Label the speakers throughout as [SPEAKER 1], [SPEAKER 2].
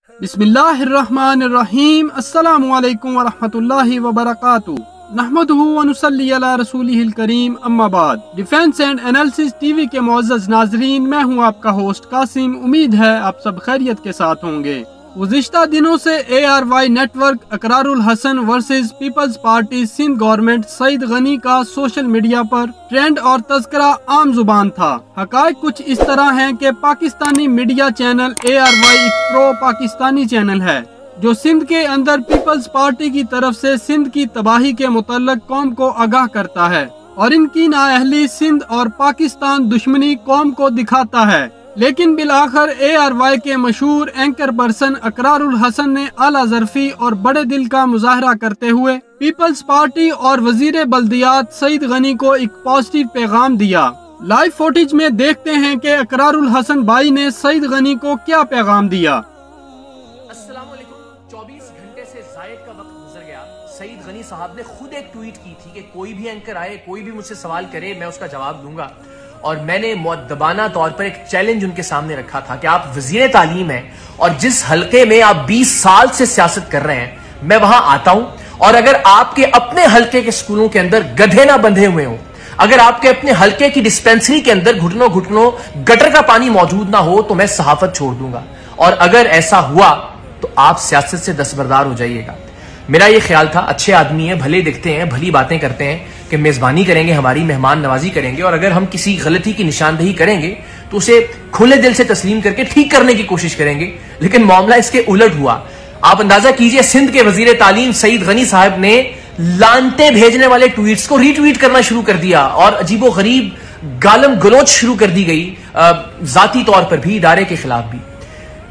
[SPEAKER 1] बिस्मिल्लाहिर्रहमानिर्रहीम। अस्सलामु अलैकुम वरहमतुल्लाहि वबरकातुहू। नहमदुहु व नुसल्ली अला रसूलिहिल करीम, अम्मा बाद। डिफेंस एंड एनालिसिस टीवी के मुअज़्ज़ज़ नाज़रीन, मैं हूं आपका होस्ट कासिम। उम्मीद है आप सब खैरियत के साथ होंगे। गुज़िश्ता दिनों से ARY network Iqrarul Hasan versus peoples party Sindh government Saeed Ghani का सोशल मीडिया पर ट्रेंड और तज़किरा आम जुबान था। हक़ाइक़ कुछ इस तरह हैं कि पाकिस्तानी मीडिया चैनल ARY एक प्रो पाकिस्तानी चैनल है जो सिंध के अंदर पीपल्स पार्टी की तरफ से सिंध की तबाही के मुतल्लिक़ कौम को आगाह करता है और इनकी नाअहली सिंध और पाकिस्तान दुश्मनी कौम को दिखाता है। लेकिन बिलाखिर ARY के मशहूर एंकर पर्सन अकरारुल हसन ने आला ज़र्फी और बड़े दिल का मुजाहरा करते हुए पीपल्स पार्टी और वजीर बल्दियात सईद गनी को एक पॉजिटिव पैगाम दिया। लाइव फुटेज में देखते हैं कि अकरारुल हसन भाई ने सईद गनी को क्या पैगाम दिया।
[SPEAKER 2] अस्सलाम वालेकुम। 24 घंटे से ज़ायद का वक्त गुजर गया। सईद गनी साहब ने खुद एक ट्वीट की थी कि कोई भी एंकर आए, कोई भी मुझसे सवाल करे, मैं उसका जवाब दूंगा। और मैंने मुअद्दबाना तौर पर एक चैलेंज उनके सामने रखा था कि आप वजीर तालीम हैं और जिस हलके में आप 20 साल से सियासत कर रहे हैं, मैं वहां आता हूं और अगर आपके अपने हलके के स्कूलों के अंदर गधे ना बंधे हुए हों, अगर आपके अपने हलके की डिस्पेंसरी के अंदर घुटनों घुटनों गटर का पानी मौजूद ना हो, तो मैं सहाफत छोड़ दूंगा। और अगर ऐसा हुआ तो आप सियासत से दस्तबरदार हो जाइएगा। मेरा ये ख्याल था, अच्छे आदमी है, भले दिखते हैं, भली बातें करते हैं कि मेजबानी करेंगे, हमारी मेहमान नवाजी करेंगे और अगर हम किसी गलती की निशानदेही करेंगे तो उसे खुले दिल से तस्लीम करके ठीक करने की कोशिश करेंगे। लेकिन मामला इसके उलट हुआ। आप अंदाजा कीजिए, सिंध के वजीर तालीम सईद गनी साहब ने लानते भेजने वाले ट्वीट्स को रीट्वीट करना शुरू कर दिया और अजीबो गरीब गालम गलोच शुरू कर दी गई, जाती तौर पर भी, इदारे के खिलाफ भी।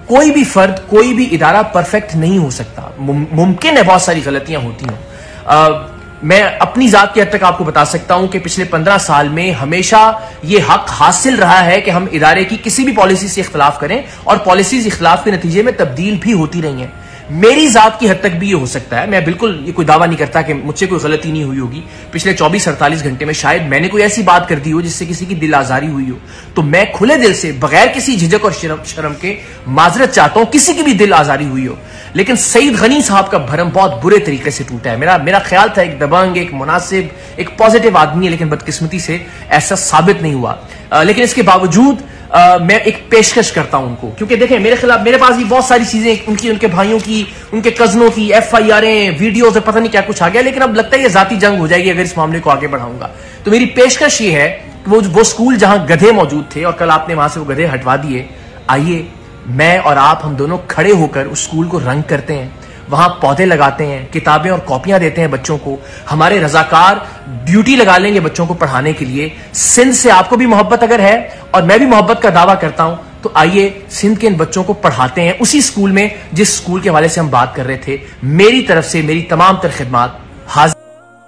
[SPEAKER 2] कोई भी फर्द, कोई भी इदारा परफेक्ट नहीं हो सकता। मुमकिन है बहुत सारी गलतियां होती हों। मैं अपनी जात की हद तक आपको बता सकता हूं कि पिछले 15 साल में हमेशा ये हक हासिल रहा है कि हम इदारे की किसी भी पॉलिसी से इख्तलाफ करें और पॉलिसीज इख्तलाफ के नतीजे में तब्दील भी होती रही हैं। मेरी जात की हद तक भी ये हो सकता है। मैं बिल्कुल ये कोई दावा नहीं करता कि मुझसे कोई गलती नहीं हुई होगी। पिछले 24-48 घंटे में शायद मैंने कोई ऐसी बात कर दी हो जिससे किसी की दिल आजारी हुई हो, तो मैं खुले दिल से, बगैर किसी झिझक और शर्म के माजरत चाहता हूं, किसी की भी दिल आजारी हुई हो। लेकिन सईद गनी साहब का भरम बहुत बुरे तरीके से टूटा है। मेरा ख्याल था एक दबंग, एक मुनासिब, एक पॉजिटिव आदमी है, लेकिन बदकिस्मती से ऐसा साबित नहीं हुआ। लेकिन इसके बावजूद मैं एक पेशकश करता हूं उनको, क्योंकि देखें, मेरे पास भी बहुत सारी चीजें उनके भाइयों की, उनके कजनों की FIR वीडियोस और पता नहीं क्या कुछ आ गया, लेकिन अब लगता है ये जाती जंग हो जाएगी अगर इस मामले को आगे बढ़ाऊंगा। तो मेरी पेशकश ये है कि वो स्कूल जहां गधे मौजूद थे और कल आपने वहां से वो गधे हटवा दिए, आइए मैं और आप, हम दोनों खड़े होकर उस स्कूल को रंग करते हैं, वहां पौधे लगाते हैं, किताबें और कॉपियां देते हैं बच्चों को। हमारे रजाकार ड्यूटी लगा लेंगे बच्चों को पढ़ाने के लिए। सिंध से आपको भी मोहब्बत अगर है और मैं भी मोहब्बत का दावा करता हूं, तो आइए सिंध के इन बच्चों को पढ़ाते हैं उसी स्कूल में जिस स्कूल के हवाले से हम बात कर रहे थे। मेरी तरफ से मेरी तमाम तर खिदमत हाजिर।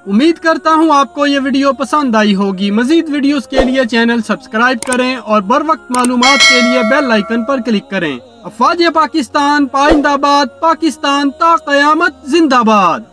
[SPEAKER 1] उम्मीद करता हूँ आपको ये वीडियो पसंद आई होगी। मजीद वीडियोस के लिए चैनल सब्सक्राइब करें और बर वक्त मालूमात के लिए बेल आइकन पर क्लिक करें। अफवाज पाकिस्तान पाइंदाबाद, पाकिस्तान ता क़यामत जिंदाबाद।